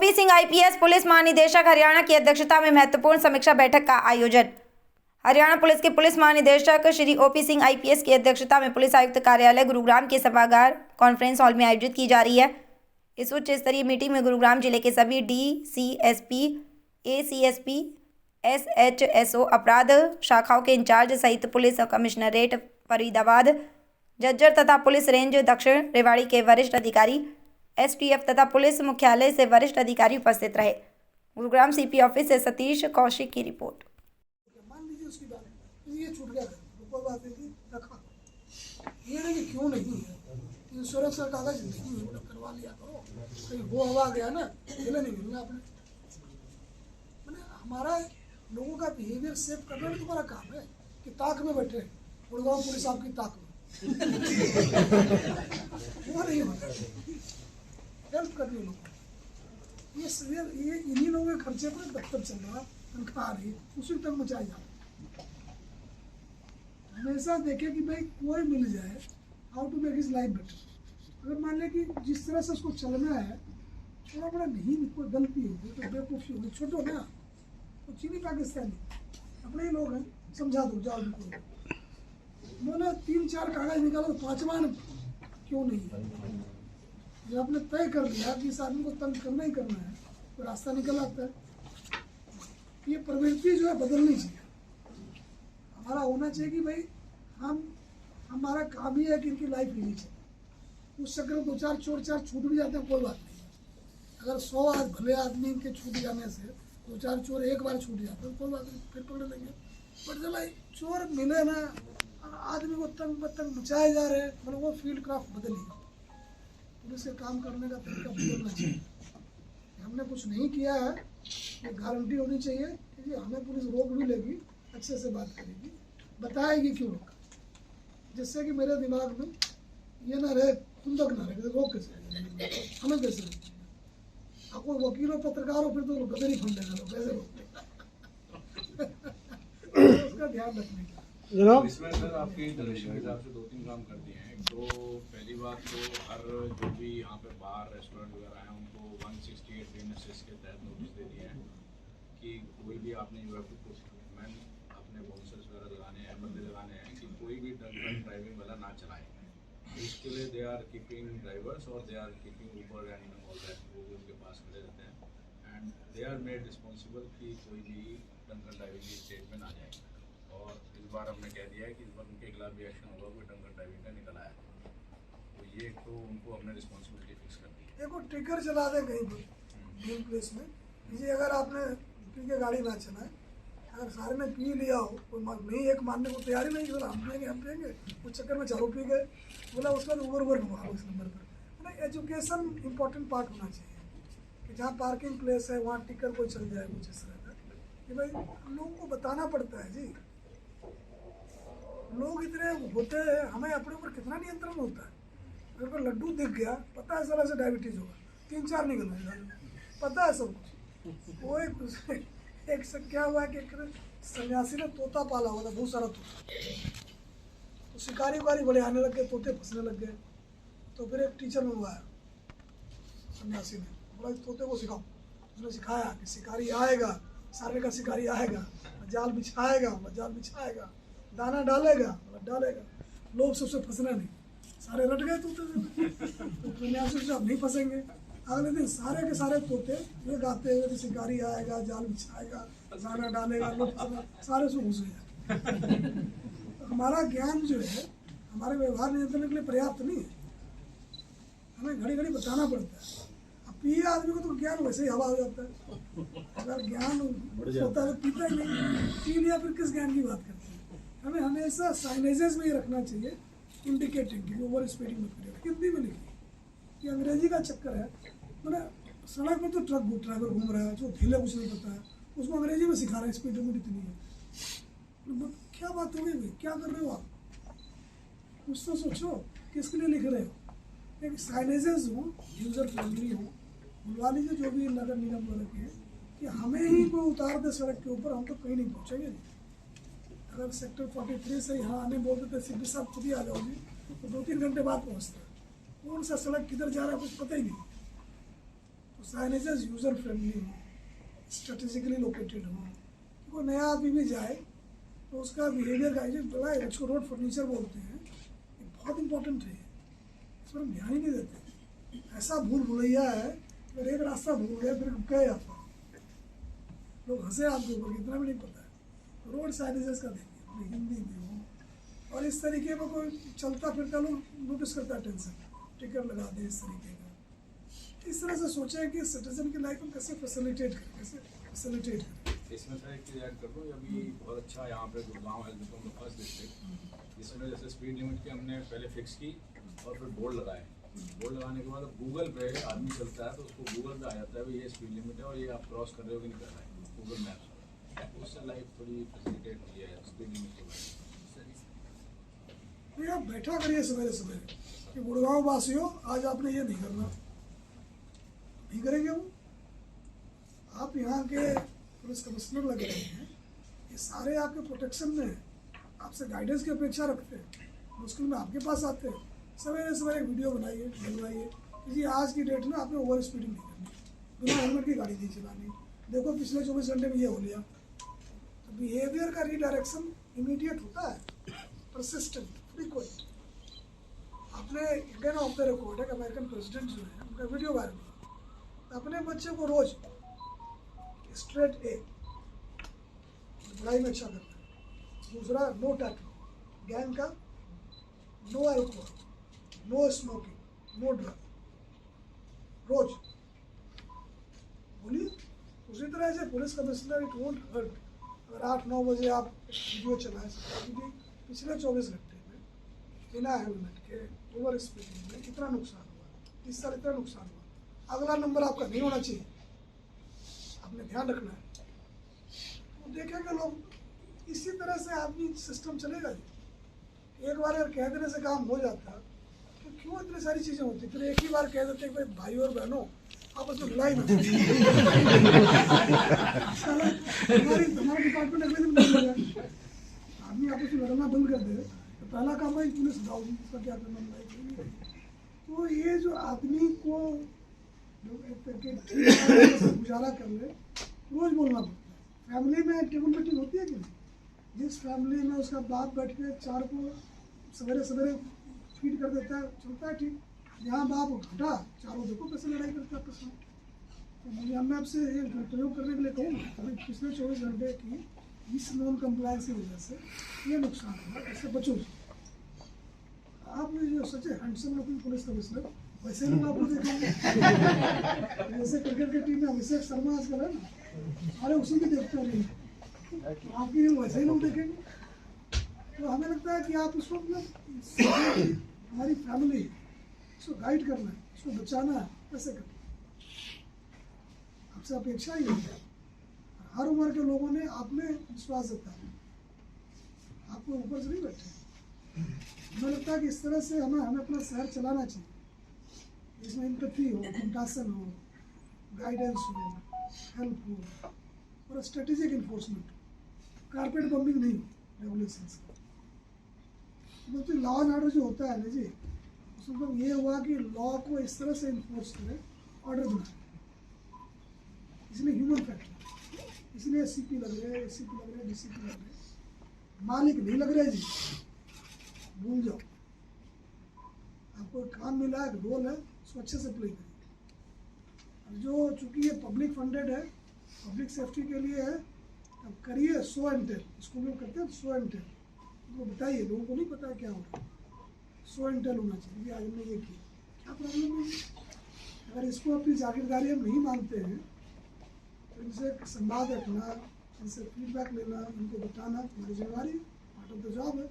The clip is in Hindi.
ओपी सिंह आईपीएस पुलिस महानिदेशक हरियाणा की अध्यक्षता में महत्वपूर्ण समीक्षा बैठक का आयोजन। हरियाणा पुलिस के पुलिस महानिदेशक श्री ओपी सिंह आईपीएस की अध्यक्षता में पुलिस आयुक्त कार्यालय गुरुग्राम के सभागार कॉन्फ्रेंस हॉल में आयोजित की जा रही है। इस उच्च स्तरीय मीटिंग में गुरुग्राम जिले के सभी डीसीएसपी, एसीएसपी, एसएचएसओ अपराध शाखाओं के इंचार्ज सहित पुलिस कमिश्नरेट फरीदाबाद, झज्जर तथा पुलिस रेंज दक्षिण रेवाड़ी के वरिष्ठ अधिकारी, एसटीएफ तथा पुलिस मुख्यालय से वरिष्ठ अधिकारी उपस्थित रहे। गुरुग्राम सीपी ऑफिस से सतीश कौशिक की रिपोर्ट। मान लीजिए उसकी बात ये छूट गया तो कोई बात नहीं रखा, ये नहीं कि क्यों नहीं है, इंश्योरेंस का कागज नहीं करवा लिया करो, कहीं वो हवा गया ना मिले नहीं मिलना अपने। मैंने हमारा लोगों का बिहेवियर सेव करना भी तुम्हारा काम है कि ताक में बैठे गुड़गांव पुलिस आपकी ताक में वो नहीं होता, हेल्प करनी लोगों को। ये इन्हीं लोगों के खर्चे पर दफ्तर चल रहा, तनख्वाह आ रही, उसी तक मचाई जा रही। हमेशा देखे कि भाई कोई मिल जाए, how to make his life better. अगर मान लें कि जिस तरह से उसको चलना है थोड़ा बड़ा नहीं, कोई गलती होगी तो बेवकूफ़ी होगी, छोटो ना तो चीनी पाकिस्तानी अपने ही लोग हैं, समझा दो जाओ उनको। उन्होंने 3-4 कागज निकालो, 5वां क्यों नहीं है? जब आपने तय कर लिया कि इस आदमी को तंग करना ही करना है तो रास्ता निकल आता है। ये प्रवृत्ति जो है बदलनी चाहिए। हमारा होना चाहिए कि भाई हमारा काम ही है कि इनकी लाइफ लीनी चाहिए। उस चक्कर में 2-4 चोर-चार छूट भी जाते हैं, कोई बात नहीं। अगर 100 आज भले आदमी इनके छूट जाने से 2-4 चोर एक बार छूट जाते हैं, कोई बात नहीं, फिर पकड़ लेंगे। बट चला चोर मिले ना, आदमी को तंग मचाए जा रहे हैं, मतलब वो फील्ड क्राफ्ट बदली। पुलिस के काम करने का तरीका बदलना चाहिए। हमने कुछ नहीं किया है, ये गारंटी होनी चाहिए कि हमें पुलिस रोक भी लेगी, अच्छे से बात करेगी, बताएगी क्यों रोका, जिससे कि मेरे दिमाग में ये ना रहे, खुंदक ना रहे, रोक कैसे हमें कैसे आप कोई वकील हो, पत्रकार हो, फिर तो गदर ही फंड देगा, लोग कैसे रोकते उसका ध्यान रखने का। इसमें सर आपके डायरेक्शन के हिसाब से 2-3 काम कर दिए हैं। तो पहली बात तो हर जो भी यहाँ पे बार रेस्टोरेंट वगैरह हैं उनको 168 BNSS के तहत नोटिस दे दिए हैं कि कोई भी आपने you have to put man अपने बाउंसर्स वगैरह लगाने हैं, बंदे लगाने हैं कि कोई भी ड्राइविंग वाला ना चलाए। इसके लिए दे आर कीपिंग ड्राइवर्स और they are keeping Uber and all that, वो भी उनके पास खड़े रहते हैं and they are made responsible कि कोई भी ड्रंकन ड्राइविंग की स्टेट में ना जाए। और इस बार हमने कह दिया है कि इस बार उनके खिलाफ भी एक्शन होगा, कोई ड्रंकन ड्राइविंग का निकल आया तो ये तो उनको हमने रिस्पॉन्सिबिलिटी फिक्स कर दी है। देखो ट्रिगर चला दें कहीं पर मेन प्लेस में, ये अगर आपने पी के गाड़ी ना चलाए, अगर सारे ने पी लिया हो, कोई नहीं एक मानने को तैयार ही नहीं कि हम पियेंगे, उस चक्कर में चारों पी गए, बोला उसका तो ओवर घुमा इस नंबर पर। मतलब एजुकेशन इंपॉर्टेंट पार्ट होना चाहिए कि जहाँ पार्किंग प्लेस है वहाँ टिकर कोई चल जाए, कुछ इस तरह का कि भाई लोगों को बताना पड़ता है जी। लोग इतने होते हैं, हमें अपने ऊपर कितना नियंत्रण होता है। अगर कोई लड्डू दिख गया, पता है साला से डायबिटीज होगा, 3-4 निकल जाएगा, पता है सब कुछ। वो एक से क्या हुआ कि एक सन्यासी ने तोता पाला हुआ था, बहुत सारा तोता, तो शिकारी उकारी बड़े आने लग गए, तोते फंसने लग गए। तो फिर एक टीचर मंगवाया सन्यासी ने, बोला तोते को सिखाओ। उसने सिखाया कि शिकारी आएगा, सारे का शिकारी आएगा, जाल बिछाएगा, जाल बिछाएगा, दाना डालेगा, लोग सबसे फंसना नहीं, सारे रट गए तोते तो सन्यासी से अब नहीं फंसेंगे। अगले दिन सारे के सारे तोते ये गाते हुए कि शिकारी आएगा, जाल बिछाएगा, दाना डालेगा, लोग सारे से घुस गए। हमारा ज्ञान जो है हमारे व्यवहार नियंत्रण के लिए पर्याप्त नहीं है, हमें घड़ी घड़ी बताना पड़ता है। अब पिए आदमी को तो ज्ञान वैसे ही हवा हो जाता है, अगर ज्ञान होता है तो पीता ही नहीं, पी लिया फिर किस ज्ञान की बात करते हैं। हमें हमेशा साइनेजेस में ही रखना चाहिए, इंडिकेटिंग की ओवर स्पीडिंग मत करिए, हिंदी में लिखिए। ये अंग्रेजी का चक्कर है, मतलब सड़क में तो ट्रक ड्राइवर घूम रहा है जो ढीले कुछ नहीं पता है, उसको अंग्रेजी में सिखा रहे हैं स्पीड लिमिट इतनी है। तो क्या बात हो गई भाई, क्या कर रहे हो आप, कुछ तो सोचो किसके लिए लिख रहे हो। एक साइनेजेस हो, यूजर फ्रेंडली हो, बुलवा लीजिए जो भी नगर निगम द्वारा के कि हमें ही कोई उतार दे सड़क के ऊपर, हम तो कहीं नहीं पहुँचेंगे। अगर सेक्टर 43 से यहाँ आने बोलते थे सीपी साहब खुद ही आ जाओगे, तो 2-3 घंटे बाद पहुँचते। कौन सा सड़क किधर जा रहा है कुछ पता ही नहीं। साइनेजेस यूज़र फ्रेंडली हो, स्ट्रेटेजिकली लोकेटेड हो, कोई नया आदमी भी जाए तो उसका बिहेवियर गाइडेंस बड़ा है, उसको रोड फर्नीचर बोलते हैं, ये बहुत इंपॉर्टेंट है, इस पर हम ध्यान ही नहीं देते। ऐसा भूल भुलैया है, अगर एक रास्ता भूल गया फिर गए आप, लोग हंसे आपके ऊपर, इतना भी नहीं पता है। रोड साइनेजेस का देखिए, अपनी हिंदी में हो, और इस तरीके में कोई चलता फिरता लोग नोटिस करता है, टेंशन टिकट लगा दे इस तरीके का। इस तरह से सोचें कि सिटीजन की लाइफ को कैसे फैसिलिटेट करें। इसमें सर एक चीज़ ऐड कर दूँ, अभी बहुत अच्छा यहाँ पे गुड़गांव है, जो फर्स्ट डिस्ट्रिक्ट, जिसमें जैसे स्पीड लिमिट की हमने पहले फिक्स की और फिर बोर्ड लगाए। बोर्ड लगाने के बाद गूगल पे आदमी चलता है तो उसको गूगल पे आ जाता है भाई ये स्पीड लिमिट है और ये आप क्रॉस कर रहे हो कि नहीं कर रहे हैं, गूगल मैप्स। उससे लाइफ थोड़ी फैसिलिटेट की है स्पीड लिमिट के बाद। नहीं, आप बैठा करिए सवेरे सवेरे कि गुड़गांव वासियों आज आपने ये नहीं करना, नहीं करेंगे वो। आप यहाँ के पुलिस कमिश्नर लग रहे हैं, ये सारे आपके प्रोटेक्शन में हैं, आपसे गाइडेंस की अपेक्षा रखते हैं, मुश्किल में आपके पास आते हैं। सवेरे सवेरे वीडियो बनाइए, डलवाइए कि आज की डेट में आपने ओवर स्पीडिंग नहीं करनी, बिना हेलमेट की गाड़ी नहीं चलानी। देखो पिछले 24 घंटे में ये हो लिया। तो बिहेवियर का रीडायरेक्शन इमीडिएट होता है, परसिस्टेंट, फ्रीक्वेंट। आपने इंडियन ऑफ द रिकॉर्ड है, अमेरिकन प्रेसिडेंट जो है उनका वीडियो वायरल हुआ, अपने बच्चे को रोज स्ट्रेट ए, पढ़ाई में अच्छा करता है। दूसरा नो टैटू, गैंग का no alcohol, no smoking, no drug, रोज बोलिए। उसी तरह से police commissioner, it won't hurt अगर 8-9 बजे आप वीडियो चलाएं कि पिछले 24 घंटे में बिना हेलमेट के ओवर स्पीडिंग में कितना नुकसान हुआ, इस साल इतना नुकसान हुआ। अगला नंबर आपका नहीं होना चाहिए, आपने ध्यान रखना है। तो देखेंगे लोग, इसी तरह से आदमी सिस्टम चलेगा जी। एक बार अगर कह देने से काम हो जाता तो क्यों इतनी सारी चीज़ें होती। फिर एक ही बार कह देते कि भाई और बहनों आपस में लड़ाई मत हमारा डिपार्टमेंट अगले दिन बंद हो गया, आदमी आपस में लड़ना बंद कर दे तो पहला काम है पुलिस बताओगी इसका क्या करना है। तो ये जो आदमी को गुजारा कर ले, रोज बोलना पड़ता है। फैमिली में टेबल मीटिंग होती है कि नहीं, जिस फैमिली में उसका बाप बैठ के 4 को सवेरे सवेरे फीड कर देता है, चलता है ठीक। यहाँ बाप घटा, चारों देखो कैसे लड़ाई करते हैं आपस में। तो मैं आपसे ये प्रयोग करने के लिए कहूँ, अभी पिछले 24 घंटे की इस नॉन कंप्लायंस की वजह से ये नुकसान हुआ, इससे बचो। आप जो सचे हैंडसम लुकिंग पुलिस कमिश्नर, वैसे लोग आपको देखेंगे। जैसे क्रिकेट की टीम में अभिषेक शर्मा आजकल है ना, अरे उसी की देखते हैं, आपकी वैसे ही लोग देखेंगे। तो हमें लगता है कि आप उसको मतलब हमारी फैमिली, इसको गाइड करना है, इसको बचाना है, कैसे करना आपसे अपेक्षा ही है। हर उम्र के लोगों ने आप में विश्वास जताया, आपको ऊपर से नहीं बैठे। हमें लगता है कि इस तरह से हमें अपना शहर चलाना चाहिए, इसमें एम्पैथी हो, कंपैशन हो, गाइडेंस हो, हेल्प हो और स्ट्रेटेजिक इन्फोर्समेंट हो। कारपेट बम्बिंग नहीं हो रेगुलेशंस का। मतलब लॉ एंड ऑर्डर जो होता है ना जी, उसमें मतलब ये हुआ कि लॉ को इस तरह से इन्फोर्स करें, ऑर्डर बनाए, इसलिए ह्यूमन फैक्टर, इसलिए CP लग रहे हैं, ACP लग रहे हैं, DCP लग रहे हैं, मालिक नहीं लग रहे जी, भूल जाओ। आपको काम मिला है, रोल है, उसको अच्छे से प्ले करिए। जो चूँकि ये पब्लिक फंडेड है, पब्लिक सेफ्टी के लिए है, अब करिए शो एंड टेल। स्कूल में करते हैं शो एंड टेल, उनको बताइए, लोगों को नहीं पता क्या हो रहा है। शो एंड टेल होना चाहिए, आज हमने ये किया, क्या प्रॉब्लम है। अगर इसको अपनी जागीरदारी हम नहीं मानते हैं तो इनसे संवाद रखना, इनसे फीडबैक लेना, इनको बताना हमारी जिम्मेदारी, पार्ट ऑफ द जॉब है।